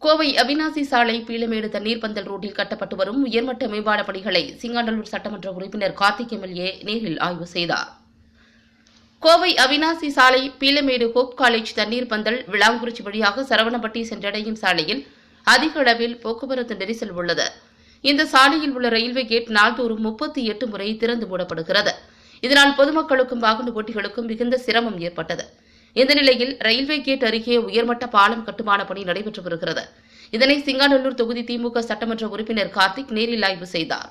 கோவை அவிநாசி சாலை பீளமேடு தண்ணீர் பந்தல் ரோட்டில் கட்டப்பட்டு வரும் உயர்மட்ட மேம்பால பணிகளை சிங்காண்டலூர் சட்டமன்ற உறுப்பினர் கார்த்திக் எம்எல்ஏ நேரில் ஆய்வு செய்தார். கோவை அவிநாசி சாலை பீளமேடு ஹோப் காலேஜ் தண்ணீர் பந்தல் விளாங்குறிச்சி வழியாக சரவணப்பட்டி சென்றடையும் சாலையில் அதிக அளவில் போக்குவரத்து நெரிசல் உள்ளது. இந்த சாலையில் உள்ள ரயில்வே கேட் நாள்தோறும் 38 முறை திறந்து மூடப்படுகிறது. இதனால் பொதுமக்களுக்கும் வாகன ஓட்டிகளுக்கும் மிகுந்த சிரமம் ஏற்பட்டது. இந்த நிலையில் ரயில்வே கேட் அருகே உயர்மட்ட பாலம் கட்டுமான பணி நடைபெற்று வருகிறது. இதனை சிங்காநல்லூர் தொகுதி திமுக சட்டமன்ற உறுப்பினர் கார்த்திக் நேரில் ஆய்வு செய்தார்.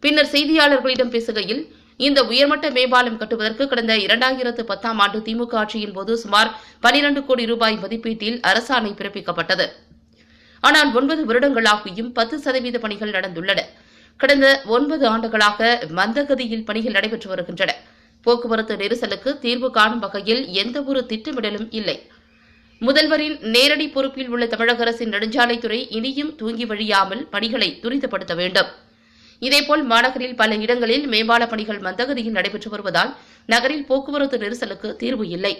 பின்னர் செய்தியாளர்களிடம் பேசுகையில், இந்த உயர்மட்ட மேம்பாலம் கட்டுவதற்கு கடந்த 2010ஆம் ஆண்டு திமுக ஆட்சியின் போது சுமார் 12 கோடி ரூபாய் மதிப்பீட்டில் அரசாணை பிறப்பிக்கப்பட்டது. ஆனால் 9 வருடங்களாகியும் 10% பணிகள் நடந்துள்ளன. கடந்த 9 ஆண்டுகளாக மந்தகதியில் பணிகள் நடைபெற்று வருகின்றன. போக்குவரத்து நெரிசலுக்கு தீர்வு காணும் வகையில் எந்தவொரு திட்டமிடலும் இல்லை. முதல்வரின் நேரடி பொறுப்பில் உள்ள தமிழக அரசின் நெடுஞ்சாலைத்துறை இனியும் தூங்கி வழியாமல் பணிகளை துரிதப்படுத்த வேண்டும். இதேபோல் மாநகரில் பல இடங்களில் மேம்பால பணிகள் மந்தகதியில் நடைபெற்று வருவதால் நகரில் போக்குவரத்து நெரிசலுக்கு தீர்வு இல்லை.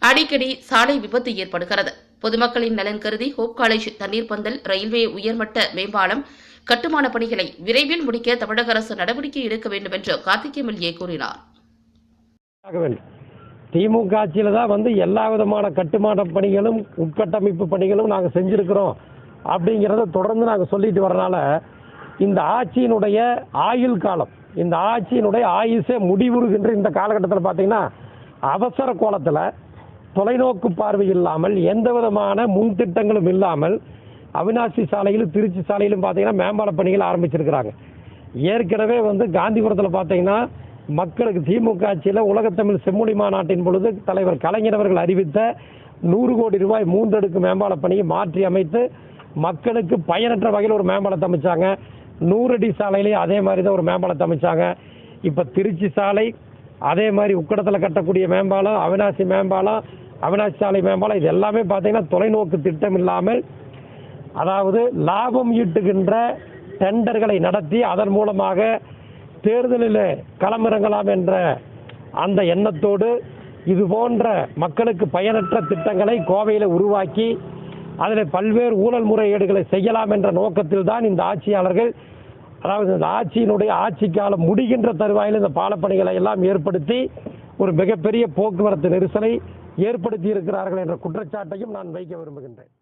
அடிக்கடி சாலை விபத்து ஏற்படுகிறது. பொதுமக்களின் நலன் கருதி ஹோப் காலேஜ் தண்ணீர் பந்தல் ரயில்வே உயர்மட்ட மேம்பாலம் கட்டுமான பணிகளை விரைவில் முடிக்க தமிழக அரசு நடவடிக்கை எடுக்க வேண்டும் என்று கார்த்திக் எம்எல்ஏ கூறினார். திமுக ஆட்சியில் தான் எல்லா விதமான கட்டுமான பணிகளும் உட்கட்டமைப்பு பணிகளும் நாங்கள் செஞ்சிருக்கிறோம் அப்படிங்கிறத தொடர்ந்து நாங்கள் சொல்லிட்டு வரனால இந்த ஆட்சியினுடைய ஆயுள் காலம், இந்த ஆட்சியினுடைய ஆயுசே முடிவுறுகின்ற இந்த காலகட்டத்தில் பார்த்தீங்கன்னா அவசர கோலத்தில் தொலைநோக்கு பார்வை இல்லாமல் எந்த விதமான முன்திட்டங்களும் இல்லாமல் அவிநாசி சாலையிலும் திருச்சி சாலையிலும் பார்த்தீங்கன்னா மேம்பால பணிகள் ஆரம்பிச்சிருக்கிறாங்க. ஏற்கனவே காந்திபுரத்தில் பார்த்தீங்கன்னா மக்களுக்கு திமுக ஆட்சியில் உலகத்தமிழ் செம்மொழி மாநாட்டின் பொழுது தலைவர் கலைஞர் அவர்கள் அறிவித்த 100 கோடி ரூபாய் 3 அடுக்கு மேம்பால பணியை மாற்றி அமைத்து மக்களுக்கு பயனற்ற வகையில் ஒரு மேம்பாலத்தை அமைச்சாங்க. 100 அடி சாலையிலேயே அதே மாதிரி தான் ஒரு மேம்பாலத்தை அமைச்சாங்க. இப்போ திருச்சி சாலை அதே மாதிரி உக்கடத்தில் கட்டக்கூடிய மேம்பாலம், அவிநாசி மேம்பாலம், அவிநாசி சாலை மேம்பாலம், இது எல்லாமே பார்த்தீங்கன்னா தொலைநோக்கு திட்டம் இல்லாமல், அதாவது லாபம் ஈட்டுகின்ற டெண்டர்களை நடத்தி அதன் மூலமாக தேர்தலில் களமிறங்கலாம் என்ற அந்த எண்ணத்தோடு இது போன்ற மக்களுக்கு பயனற்ற திட்டங்களை கோவையில் உருவாக்கி அதில் பல்வேறு ஊழல் முறைகேடுகளை செய்யலாம் என்ற நோக்கத்தில் தான் இந்த ஆட்சியாளர்கள், அதாவது இந்த ஆட்சியினுடைய ஆட்சி காலம் முடிகின்ற தருவாயில் இந்த பாலப்பணிகளை எல்லாம் ஏற்படுத்தி ஒரு மிகப்பெரிய போக்குவரத்து நெரிசலை ஏற்படுத்தி இருக்கிறார்கள் என்ற குற்றச்சாட்டையும் நான் வைக்க விரும்புகின்றேன்.